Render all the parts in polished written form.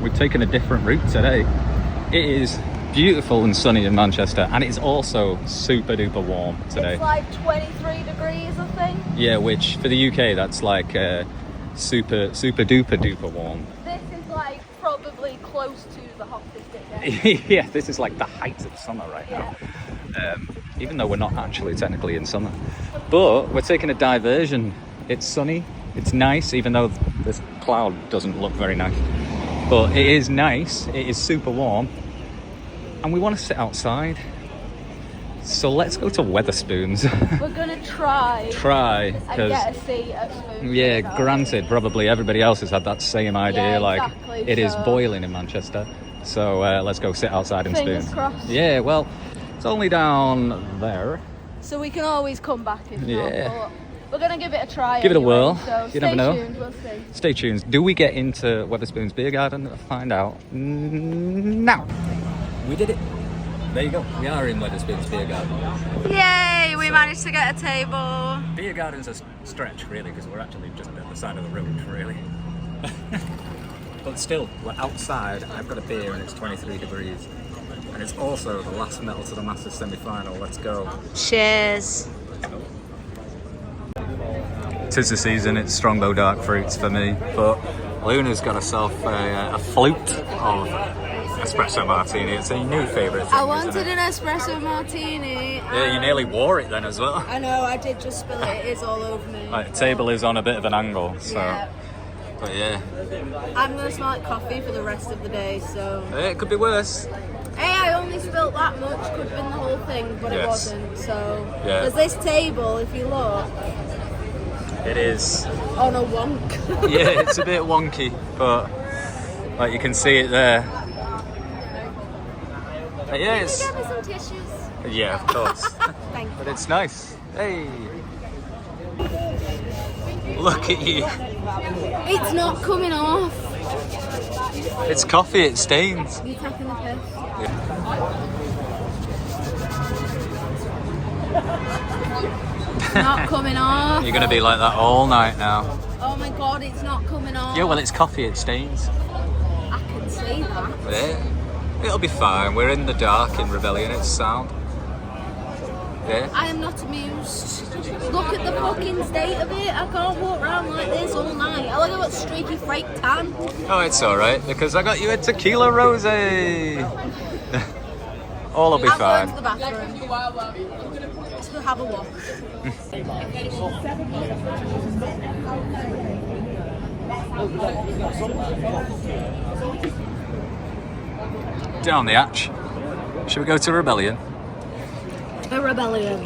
we've taken a different route today. It is beautiful and sunny in Manchester, and it's also super duper warm today. It's like 23 degrees, I think. Yeah, which for the UK that's like super duper warm. This is like probably close to the hottest it gets. Yeah, this is like the height of summer right now. Even though we're not actually technically in summer. But we're taking a diversion. It's sunny, it's nice, even though this cloud doesn't look very nice. But it is nice, it is super warm. And we want to sit outside. So let's go to Wetherspoons. We're gonna try and get a seat at Spoons. Yeah, granted, probably everybody else has had that same idea. Yeah, like exactly, it is boiling in Manchester. So let's go sit outside in Fingers Spoons. crossed. Yeah, well, it's only down there. So we can always come back if Yeah. not. But we're gonna give it a try. Give it a whirl. So You never know. Stay tuned, we'll see. Stay tuned. Do we get into Wetherspoons Beer Garden? Find out now. We did it. There you go. We are in Wetherspoons Beer Garden. Yay! We managed to get a table. Beer garden's a stretch, really, because we're actually just at the side of the road, really. But still, we're outside. I've got a beer and it's 23 degrees. And it's also the last Metal to the Masters semi-final. Let's go. Cheers. Tis the season, it's Strongbow Dark Fruits for me. But Luna's got herself a flute of espresso martini. It's a new favourite thing, I wanted an espresso martini. Yeah, you nearly wore it then as well. I know, I did just spill it. It is all over me. Right, the table is on a bit of an angle, so. Yeah. But yeah. I'm gonna smell like coffee for the rest of the day, so. It could be worse. Hey, I only spilt that much. Could have been the whole thing, but Yes. it wasn't. So. Yeah. There's this table, if you look, It is. on a wonk. Yeah, it's a bit wonky, but like you can see it there. But yeah, it's. Can you get me some tissues? Yeah, of course. Thank you. But it's nice. Hey. Look at you. It's not coming off. It's coffee, it stains. You taking the piss? It's not coming off. You're gonna be like that all night now. Oh my god, it's not coming off. Yeah, well, it's coffee, it stains. I can see that. Yeah. It'll be fine. We're in the dark in Rebellion, it's sound. Yeah. I am not amused. Look at the fucking state of it. I can't walk around like this all night. I look at what streaky fake tan. Oh, it's alright, because I got you a tequila rosé. All will be I'm fine. going to the bathroom. Let's go have a wash. Down the hatch. Should we go to Rebellion? A rebellion.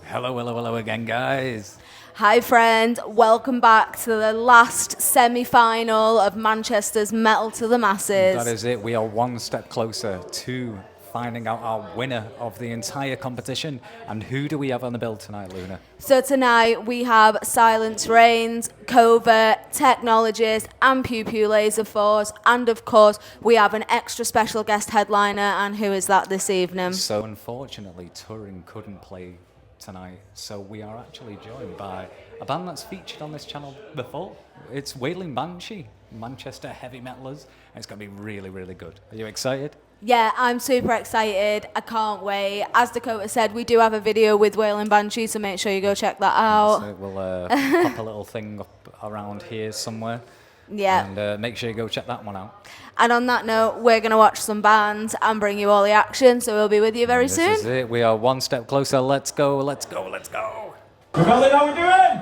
Hello again, guys. Hi friends, welcome back to the last semi-final of Manchester's Metal to the Masses. That is it. We are one step closer to finding out our winner of the entire competition. And who do we have on the bill tonight, Luna? So tonight we have Silence Reigns, Covert, Technologist, and 𝑻𝒉𝒆 𝑨𝒍𝒕, and of course we have an extra special guest headliner, and who is that this evening? So unfortunately, Turing couldn't play tonight, so we are actually joined by a band that's featured on this channel before. It's Wailing Banshee, Manchester heavy metalers, and it's going to be really good. Are you excited? Yeah, I'm super excited. I can't wait. As Dakota said, we do have a video with Wailing Banshee, so make sure you go check that out. So we'll pop a little thing up around here somewhere. Yeah. And make sure you go check that one out. And on that note, we're going to watch some bands and bring you all the action, so we'll be with you very soon. This is it. We are one step closer. Let's go. Rebellion, how we doing?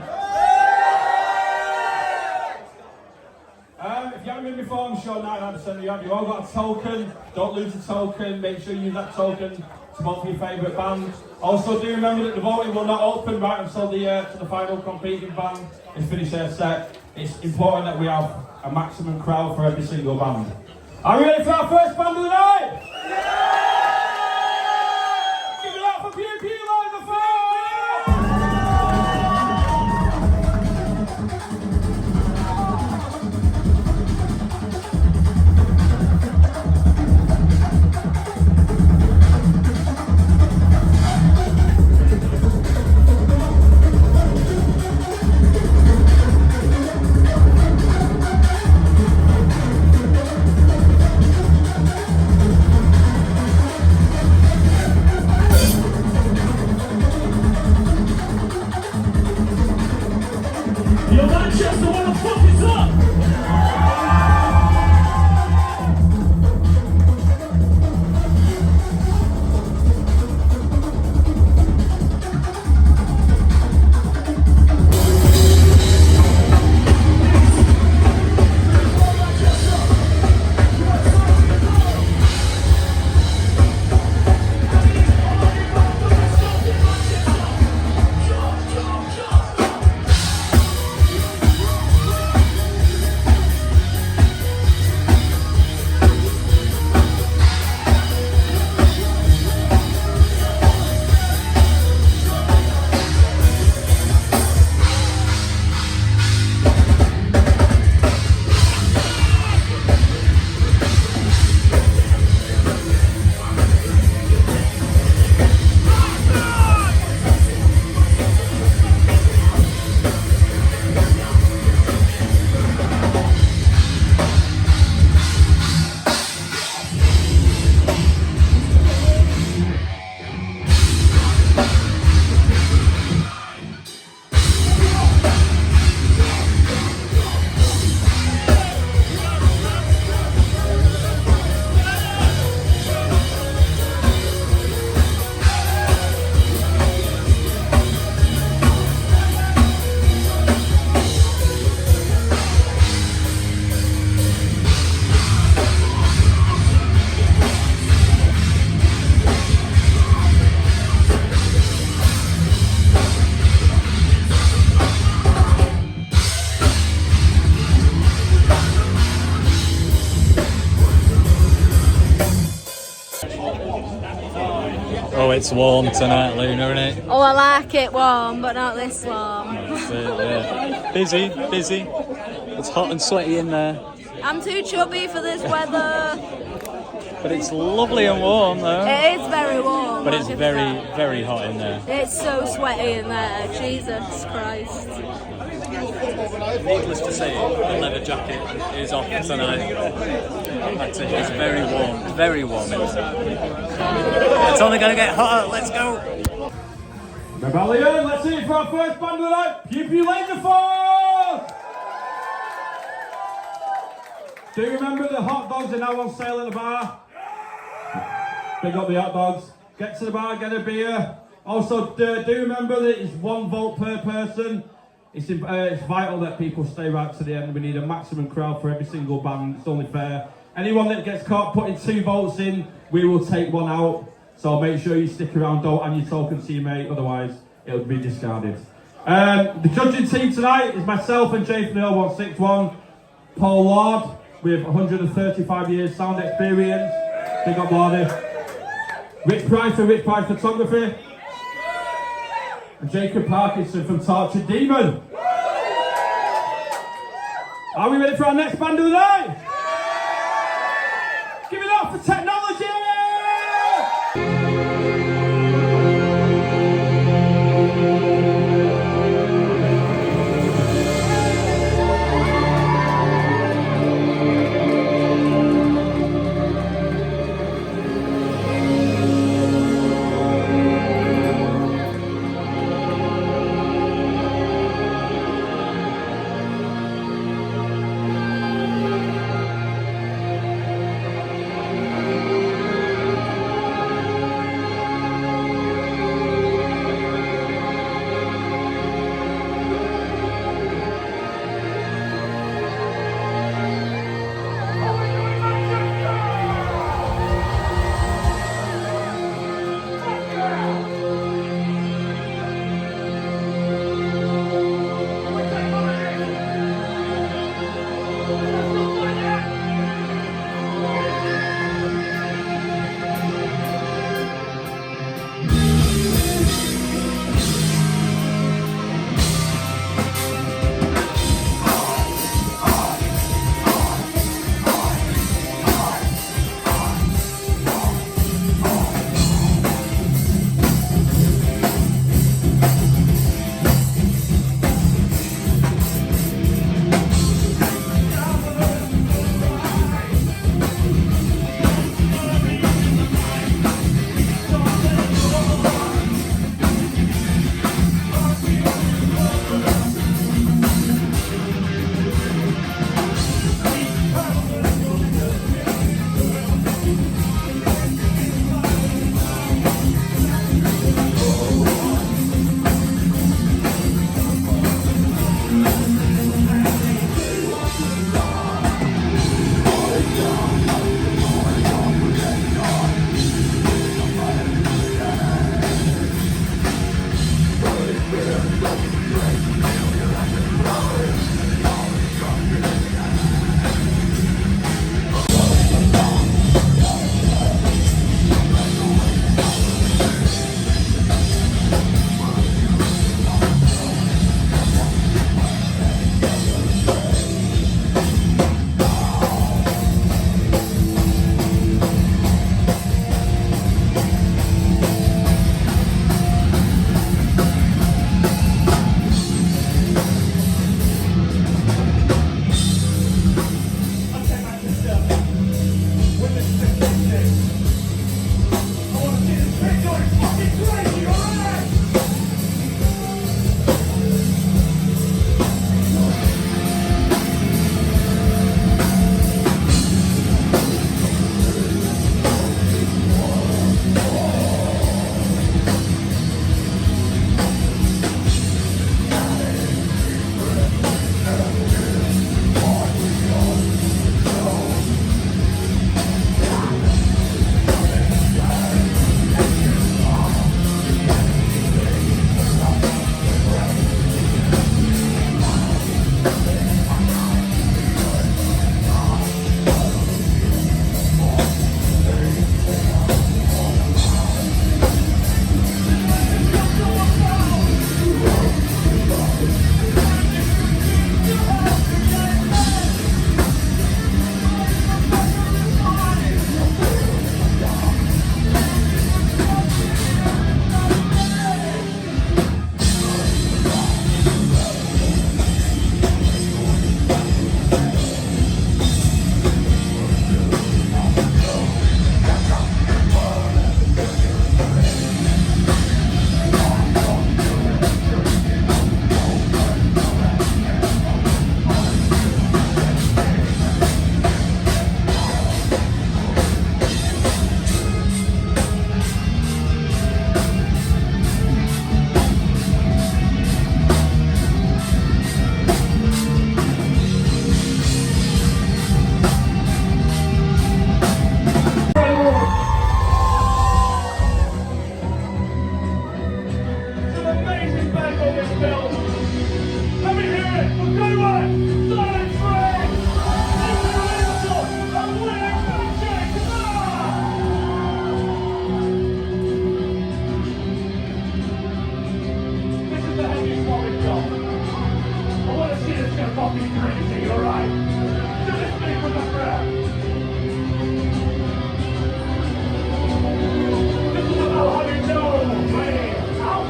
If you haven't been before, I'm sure 99% of you have. You've all got a token. Don't lose a token. Make sure you use that token to vote for your favourite band. Also, do remember that the voting will not open right until the final competing band has finished their set. It's important that we have a maximum crowd for every single band. Are we ready for our first band of the night? Give it up for 𝒉𝒆 𝑨𝒍𝒕 𝑪𝒐𝒖𑑒! it's warm tonight, Luna, isn't it? Oh, I like it warm, but not this warm. That's it, yeah. Busy. It's hot and sweaty in there. I'm too chubby for this weather. But it's lovely and warm, though. It is very warm. But it's very, very hot in there. It's so sweaty in there. Jesus Christ. Needless to say, the leather jacket is off tonight. It's very warm inside. It's only going to get hotter. Let's go. Rebellion, let's see it for our first band of the night. 𝑚𝒉𝒆 𝑨𝒍𝒕. Do you remember the hot dogs are now on sale in the bar? Big up the hot dogs. Get to the bar, get a beer. Also, do remember that it's 1 vote per person. It's vital that people stay right to the end. We need a maximum crowd for every single band. It's only fair. Anyone that gets caught putting 2 votes in, we will take 1 out. So make sure you stick around, don't hand your token to your mate, otherwise it'll be discarded. The judging team tonight is myself and Jay from the 0161, Paul Lord with 135 years sound experience. Big up Lordy. Rich Price for Rich Price Photography. And Jacob Parkinson from Tortured Demon. Are we ready for our next band of the night? Give it up for Technologist! build. Let me hear it. We're going on it. Silence reigns. Unbelievable. And we're expansion. This is the heaviest one we've got. I want to see this go fucking crazy, alright? Do this thing with the breath. This is about having no way out.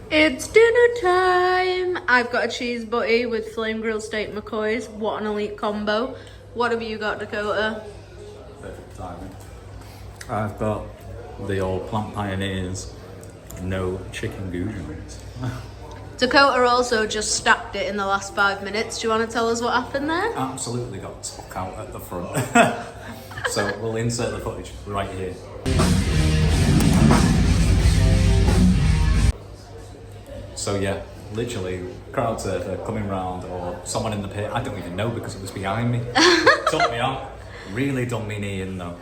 It's dinner time. I've got a cheese butty with flame grilled steak McCoys. What an elite combo. What have you got, Dakota? Perfect timing. I've got the old Plant Pioneers, no chicken goujons. Dakota also just stacked it in the last 5 minutes. Do you want to tell us what happened there? Absolutely got stuck out at the front. So we'll insert the footage right here. So yeah, literally crowd surfer coming round or someone in the pit, I don't even know because it was behind me. Took me out, really done me knee in though.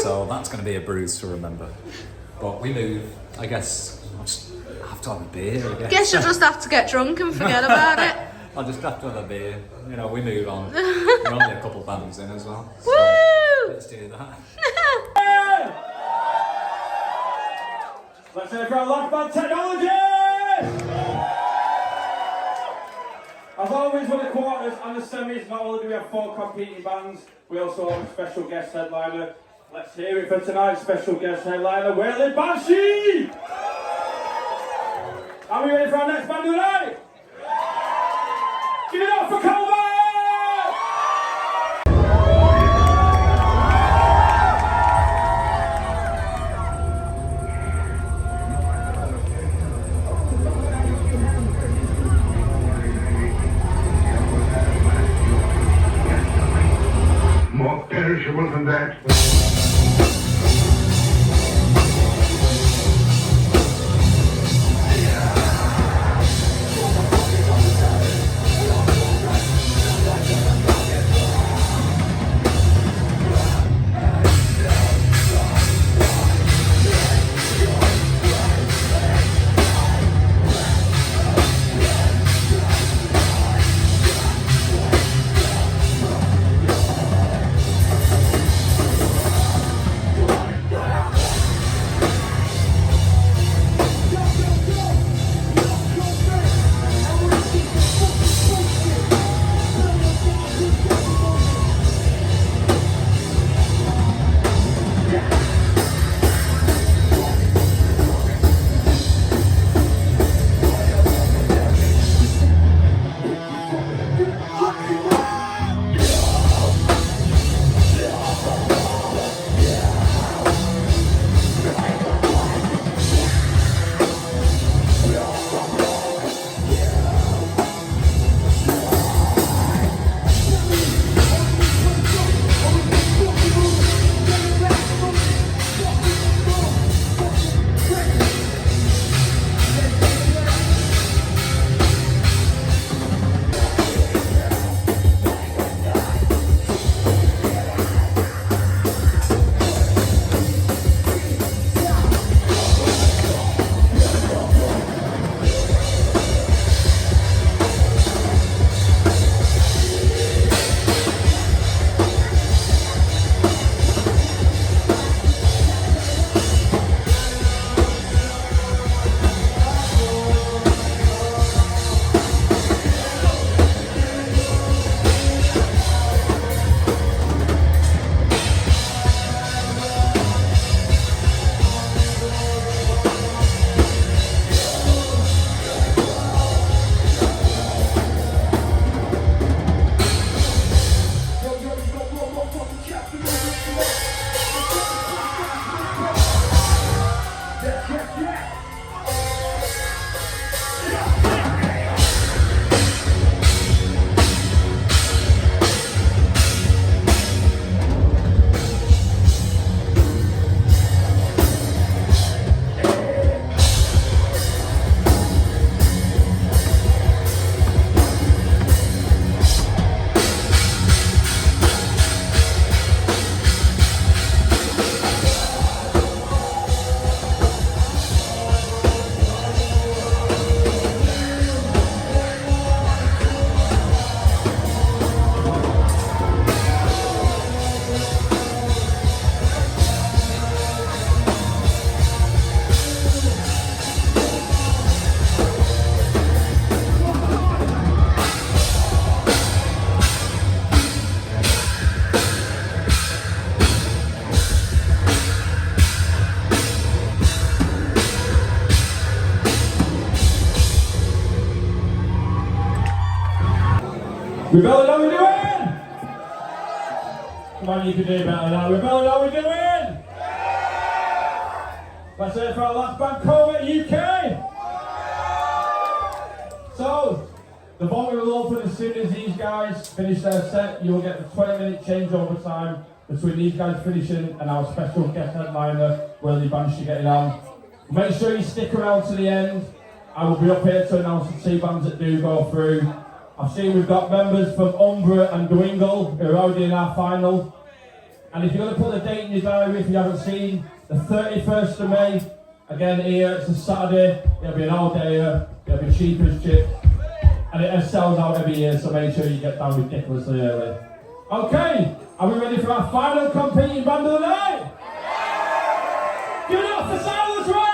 So that's going to be a bruise to remember. But we move, I guess I'll just have to have a beer, I guess. Guess you'll just have to get drunk and forget about it. I'll just have to have a beer. You know, we move on. We're only a couple bands in as well. So Woo! let's do that. Let's hear for Lock Band Technology! As always with the quarters and the semis, not only do we have 4 competing bands, we also have a special guest headliner. Let's hear it for tonight's special guest headliner, 𝑉𝒆 𝑨𝒍𝒕 𝑪𝒐𝒖𝒑𝒍𝒆. Are we ready for our next band tonight? Give it up for Covert! More perishable than that. Rebellion, how we doing? Come on, you can do better than that. Rebellion, how we doing? That's it for our last band, Covert UK. So, the voting will open as soon as these guys finish their set. You'll get the 20-minute changeover time between these guys finishing and our special guest headliner, Worthy Banshee, getting on. Make sure you stick around to the end. I will be up here to announce the two bands that do go through. I've seen we've got members from 𝑻𝒉𝒆 and 𝑑wingle who are already in our final. And if you're going to put the date in your diary, if you haven't seen, the 31st of May, again here, it's a Saturday, it'll be an all-dayer, it'll be cheap as chips. And it sells out every year, so make sure you get down ridiculously early. Okay, are we ready for our final competing band of the night? Give it up for Silence Rain!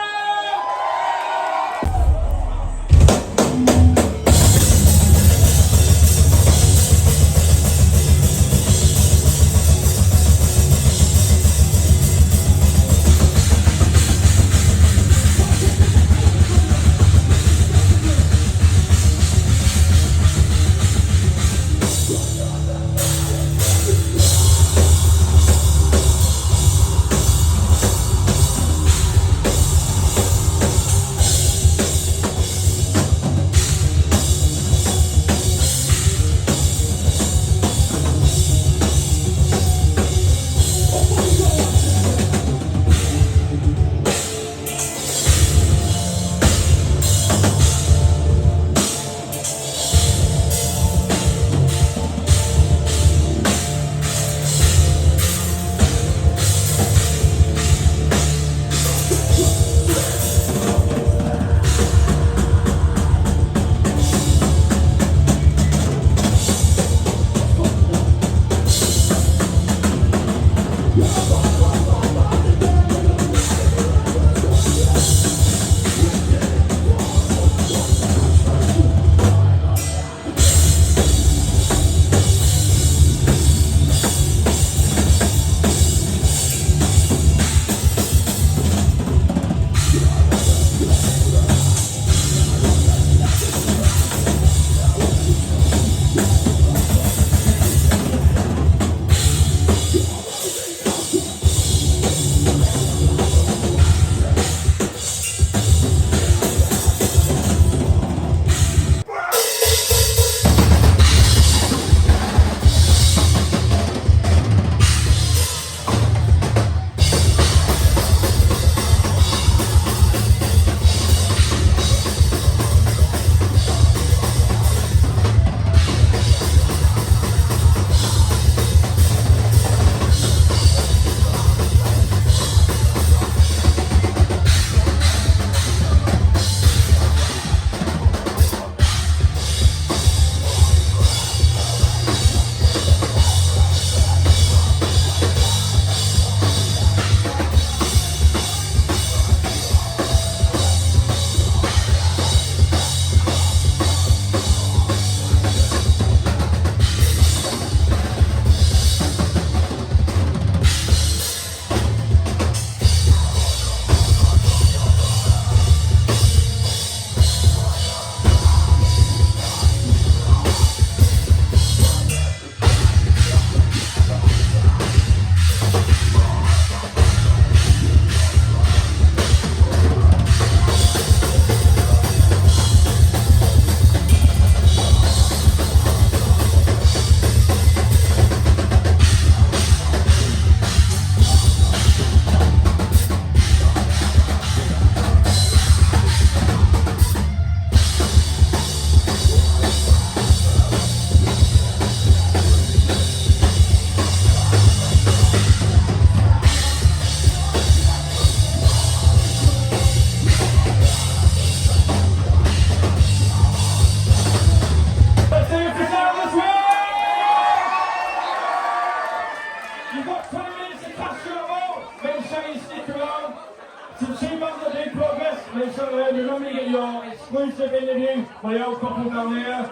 Remember to get your exclusive interview with the old couple down here.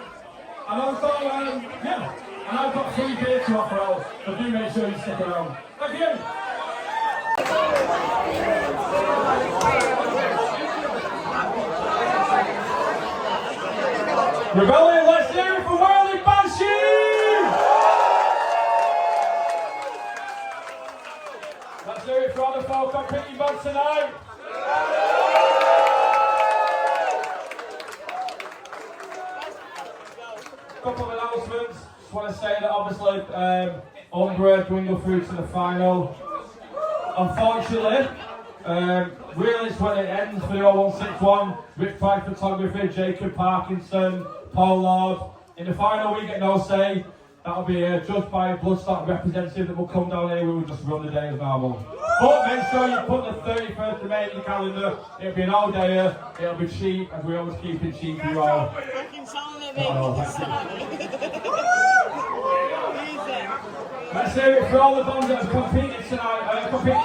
And also, and I've got free beer to offer out, so do make sure you stick around. Thank you! Rebellion, let's hear it for Worthy Banshee! just want to say that obviously 𝑻𝒉𝒆 dwindled through to the final. Unfortunately, really it's when it ends for the 0161, Rich Flag Photography, Jacob Parkinson, Paul Lord. In the final we get no say. That'll be judged by a Bloodstock representative that will come down here. We will just run the day as normal. But make sure you put the 31st of May in your calendar. It'll be an all dayer. It'll be cheap, as we always keep it cheap for you all. Let's hear it for all the bands that have competed tonight, competed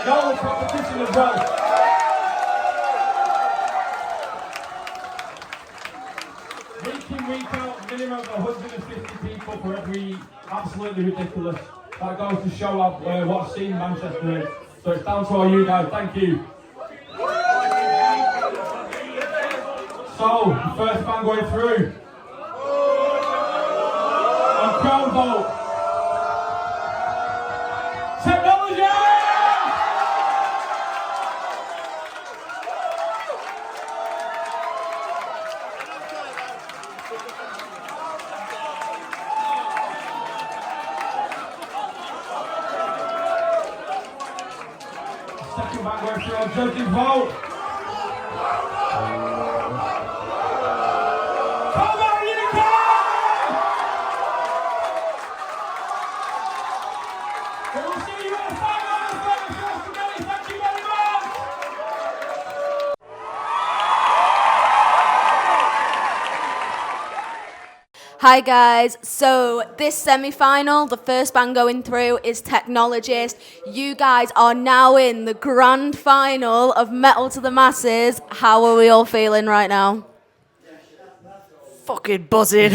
in all the competition as well. Week in, week out, minimum of 150 people for every, absolutely ridiculous. That goes to show up what scene Manchester is. So it's down to all you guys, thank you. So, the first band going through. On crowd vote. Technologist! Second band going through on judging vote. Covert Unicorn! We'll see you at the final on the 31st of May. Thank you very much! Hi guys, so this semi-final, the first band going through is Technologist. You guys are now in the grand final of Metal to the Masses. How are we all feeling right now? Fucking buzzing.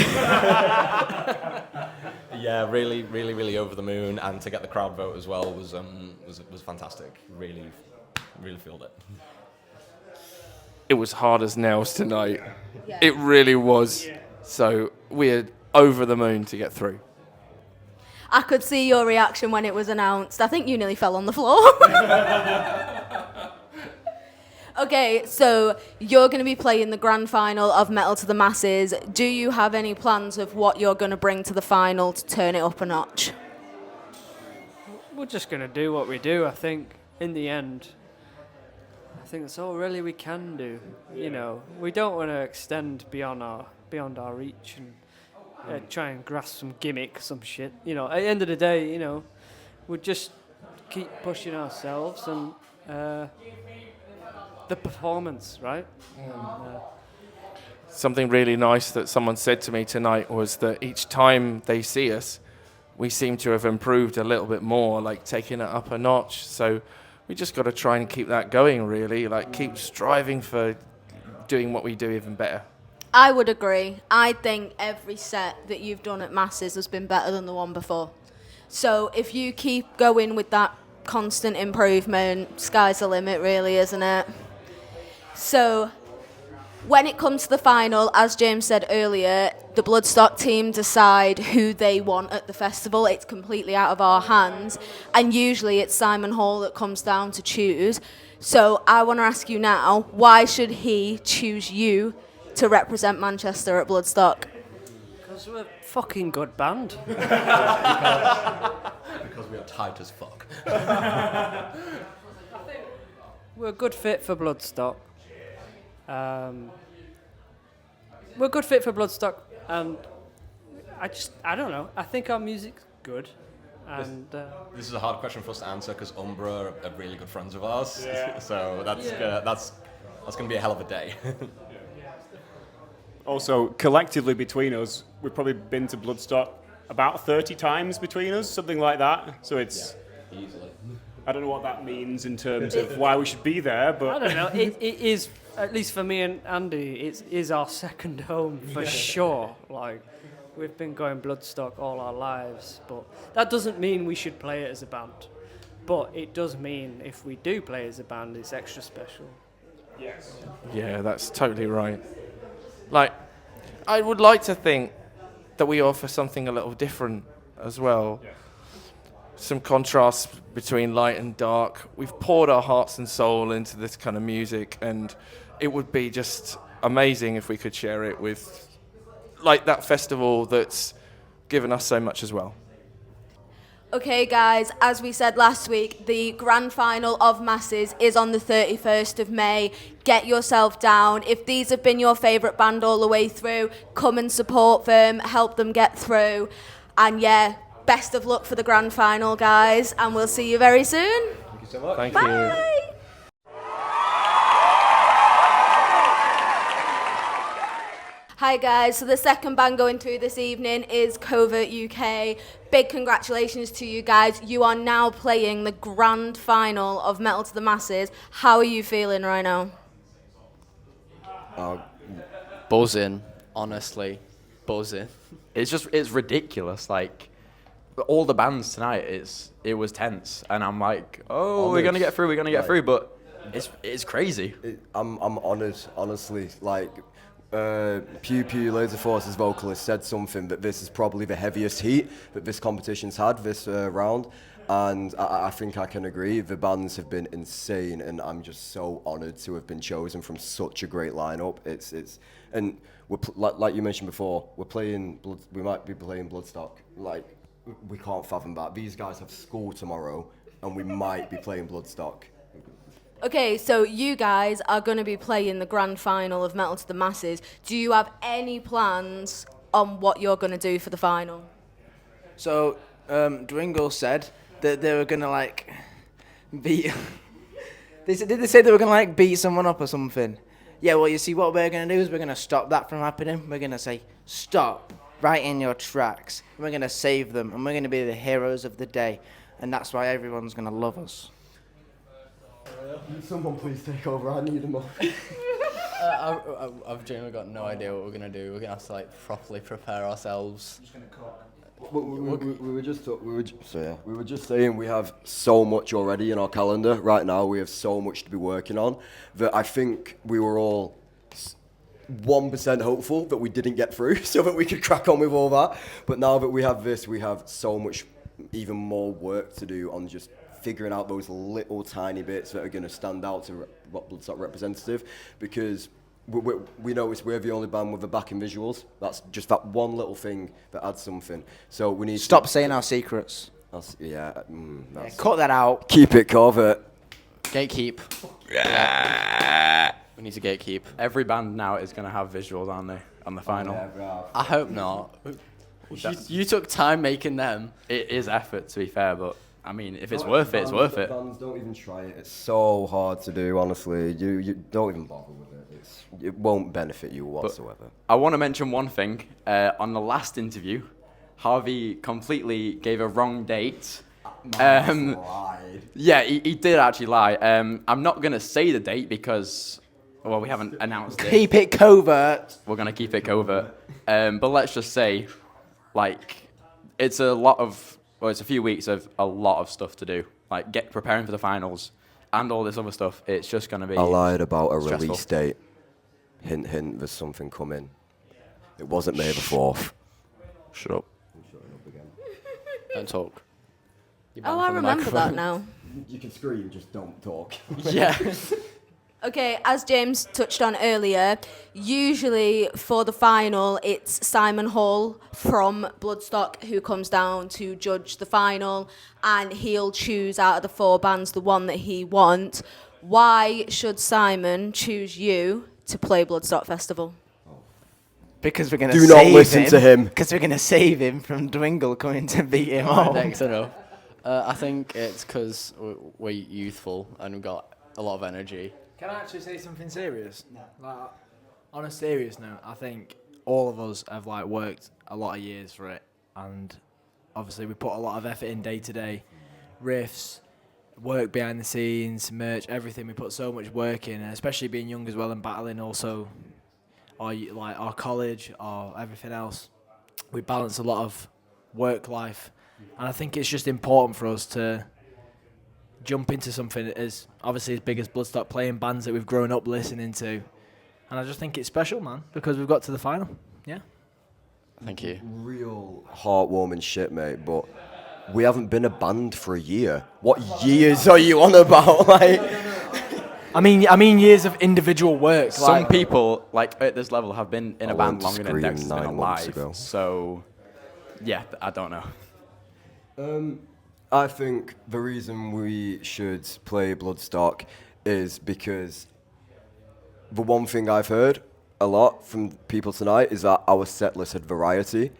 Yeah, really over the moon, and to get the crowd vote as well was fantastic. Really filled it. It was hard as nails tonight. Yeah. It really was. Yeah. So we're over the moon to get through. I could see your reaction when it was announced. I think you nearly fell on the floor. Okay, so you're going to be playing the grand final of Metal to the Masses. Do you have any plans of what you're going to bring to the final to turn it up a notch? We're just going to do what we do, I think, in the end. I think that's all really we can do. You know, we don't want to extend beyond our reach and try and grasp some gimmick, some shit. You know, at the end of the day, you know, we just keep pushing ourselves and the performance, right? Something really nice that someone said to me tonight was that each time they see us, we seem to have improved a little bit more, like taking it up a notch. So we just got to try and keep that going, really, like keep striving for doing what we do even better. I would agree. I think every set that you've done at Masses has been better than the one before. So if you keep going with that constant improvement, sky's the limit, really, isn't it? So when it comes to the final, as James said earlier, the Bloodstock team decide who they want at the festival. It's completely out of our hands. And usually it's Simon Hall that comes down to choose. So I want to ask you now, why should he choose you to represent Manchester at Bloodstock? Because we're a fucking good band. Because we are tight as fuck. We're a good fit for Bloodstock. We're a good fit for Bloodstock, and I don't know. I think our music's good. And this is a hard question for us to answer because 𝒉𝒆 are really good friends of ours. Yeah. So that's going to be a hell of a day. Also, collectively between us, we've probably been to Bloodstock about 30 times between us, something like that. So it's... Yeah, easily. I don't know what that means in terms of why we should be there, but... I don't know. It is, at least for me and Andy, it is our second home for sure. Like, we've been going Bloodstock all our lives, but that doesn't mean we should play it as a band. But it does mean if we do play as a band, it's extra special. Yes. Yeah, that's totally right. Like, I would like to think that we offer something a little different as well. Yes. Some contrast between light and dark. We've poured our hearts and soul into this kind of music, and it would be just amazing if we could share it with, like, that festival that's given us so much as well. Okay, guys, as we said last week, the grand final of Masses is on the 31st of May. Get yourself down. If these have been your favourite band all the way through, come and support them, help them get through. And yeah, best of luck for the grand final, guys, and we'll see you very soon. Thank you so much. Thank Bye. you. Hi guys, so the second band going through this evening is Covert UK. Big congratulations to you guys. You are now playing the grand final of Metal to the Masses. How are you feeling right now? Buzzing, honestly, buzzing. It's ridiculous. Like all the bands tonight, it was tense, and I'm like, oh, we're gonna get through, but it's crazy. I'm honoured, honestly. Like, 𝒉𝒆 𝑨𝒍𝒕 vocalist said something that this is probably the heaviest heat that this competition's had this round, and I think I can agree. The bands have been insane, and I'm just so honoured to have been chosen from such a great lineup. And we're like you mentioned before, we might be playing Bloodstock. Like, we can't fathom that. These guys have school tomorrow, and we might be playing Bloodstock. Okay, so you guys are going to be playing the grand final of Metal to the Masses. Do you have any plans on what you're going to do for the final? So, Dwingle said that they were going to, like, beat... Did they say they were going to, like, beat someone up or something? Yeah, well, you see, what we're going to do is we're going to stop that from happening. We're going to say, stop, right in your tracks. We're going to save them, and we're going to be the heroes of the day. And that's why everyone's going to love us. Someone please take over, I need them off. I've genuinely got no idea what we're gonna do. We're gonna have to like properly prepare ourselves. We were just saying we have so much already in our calendar right now. We have so much to be working on that I think we were all 1% hopeful that we didn't get through so that we could crack on with all that. But now that we have this, we have so much even more work to do on just figuring out those little tiny bits that are going to stand out to what Bloodstock representative, because we notice we're the only band with the backing visuals. That's just that one little thing that adds something. So we need Stop saying our secrets. That's Cut that out. Keep it covered. Gatekeep. Yeah. We need to gatekeep. Every band now is gonna have visuals, aren't they, on the final? Yeah, I hope not. You took time making them. It is effort, to be fair, but I mean, if it's worth it, it's worth it. Bands don't even try it. It's so hard to do, honestly. You don't even bother with it. It won't benefit you whatsoever. But I want to mention one thing. On the last interview, Harvey completely gave a wrong date. Lied. Yeah, he did actually lie. I'm not going to say the date because, well, we haven't announced it. Keep it covert. We're going to keep it covert. But let's just say, like, it's a few weeks of a lot of stuff to do. Like, preparing for the finals and all this other stuff. It's just going to be I lied about a stressful. release date. Hint, hint, there's something coming. It wasn't May the 4th. Shut up. Don't talk. Oh, I remember that now. You can scream, just don't talk. Yeah. Okay, as James touched on earlier, usually for the final, it's Simon Hall from Bloodstock who comes down to judge the final, and he'll choose out of the 4 bands the one that he wants. Why should Simon choose you to play Bloodstock Festival? Because we're going to Do save not listen to him. Because we're going to save him from Dwingle coming to beat him up. Next enough. I think it's because we're youthful and we've got a lot of energy. Can I actually say something serious? No. Like, on a serious note, I think all of us have like worked a lot of years for it, and obviously we put a lot of effort in day to day, riffs, work behind the scenes, merch, everything. We put so much work in, and especially being young as well and battling also our college or everything else. We balance a lot of work life, and I think it's just important for us to jump into something as obviously as big as Bloodstock, playing bands that we've grown up listening to, and I just think it's special, man, because we've got to the final. Yeah. Thank you. Real heartwarming shit, mate, but we haven't been a band for a year. What years are you on about? Like, I mean years of individual work. Some people, like, at this level have been in a band longer than Scream Dexter's been 9 months alive. ago. So yeah, I don't know. I think the reason we should play Bloodstock is because the one thing I've heard a lot from people tonight is that our set list had variety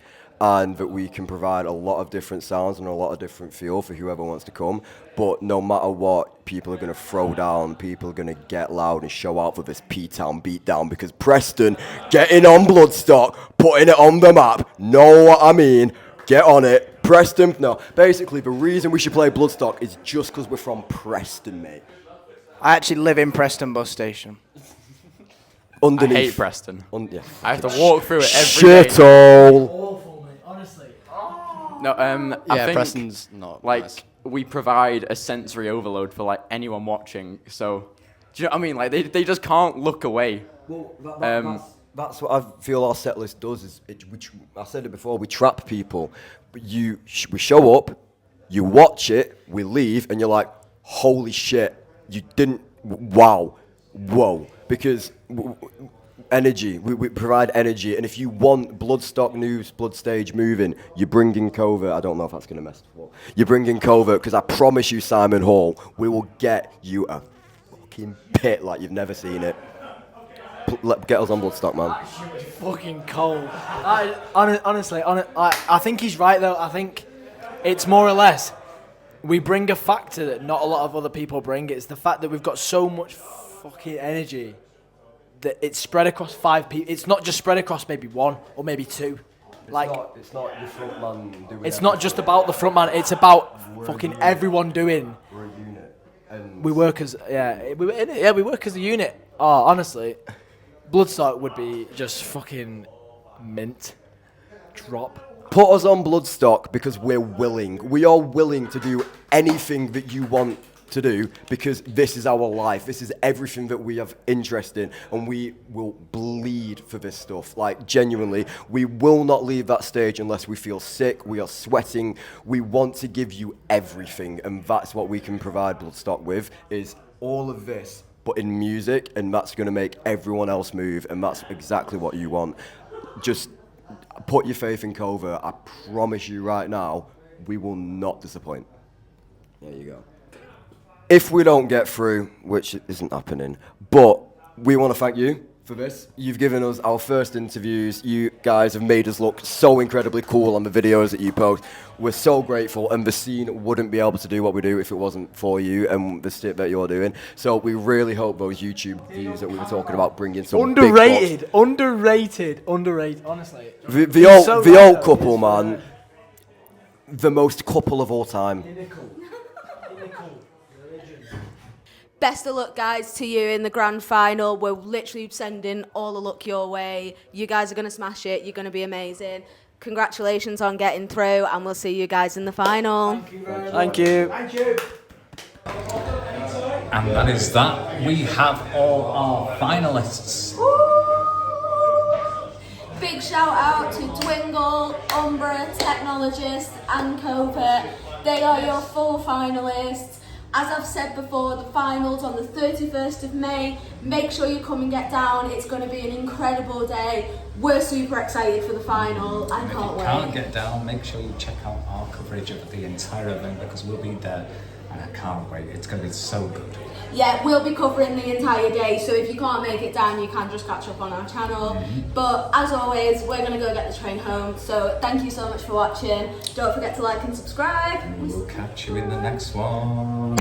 and that we can provide a lot of different sounds and a lot of different feel for whoever wants to come. But no matter what, people are going to throw down, people are going to get loud and show out for this P-Town beatdown because Preston getting on Bloodstock, putting it on the map, know what I mean? Get on it. Preston, no. Basically, the reason we should play Bloodstock is just because we're from Preston, mate. I actually live in Preston bus station. Underneath. I hate Preston. Yeah. I have to walk through it every day. Shithole. Awful, mate. Honestly. No, I Yeah, think, Preston's not like, nice. we provide a sensory overload for, like, anyone watching. So, do you know what I mean? Like, they just can't look away. Well, that's what I feel our set list does. I said it before, we trap people. But we show up, you watch it, we leave, and you're like, holy shit, you didn't, wow, whoa. Because energy, we provide energy. And if you want Bloodstock news, Blood stage moving, you bring in Covert. I don't know if that's going to mess up. You bring in Covert, because I promise you, Simon Hall, we will get you a fucking pit like you've never seen it. Get us on Bloodstock, man. Fucking cold. Honestly, I think he's right though. I think it's more or less we bring a factor that not a lot of other people bring. It's the fact that we've got so much fucking energy that it's spread across 5 people. It's not just spread across maybe 1 or maybe 2. It's not the front man doing it's not just about the front man. It's about fucking everyone doing. We're a unit. And we work as we work as a unit. Oh, honestly. Bloodstock would be just fucking mint. Drop. Put us on Bloodstock because we're willing. We are willing to do anything that you want to do because this is our life. This is everything that we have interest in, and we will bleed for this stuff. Like, genuinely, we will not leave that stage unless we feel sick, we are sweating. We want to give you everything, and that's what we can provide Bloodstock with, is all of this, but in music, and that's going to make everyone else move, and that's exactly what you want. Just put your faith in Covert. I promise you right now, we will not disappoint. There you go. If we don't get through, which isn't happening, but we want to thank you for this. You've given us our first interviews. You guys have made us look so incredibly cool on the videos that you post. We're so grateful, and the scene wouldn't be able to do what we do if it wasn't for you and the shit that you're doing. So we really hope those YouTube views that we were talking about bring in some underrated, honestly. The old couple, man. The most couple of all time. Best of luck, guys, to you in the grand final. We're literally sending all the luck your way. You guys are going to smash it. You're going to be amazing. Congratulations on getting through, and we'll see you guys in the final. Thank you very much. Thank you. Thank you. And that is that. We have all our finalists. Big shout out to Dwingle, 𝑻𝒉𝒆, Technologist, and Covert. They are your full finalists. As I've said before, the finals on the 31st of May. Make sure you come and get down. It's going to be an incredible day. We're super excited for the final. I can't wait. If you can't get down, make sure you check out our coverage of the entire event because we'll be there and I can't wait. It's going to be so good. Yeah, we'll be covering the entire day, so if you can't make it down, you can just catch up on our channel. But as always, we're going to go get the train home. So thank you so much for watching. Don't forget to like and subscribe. And we'll catch you in the next one.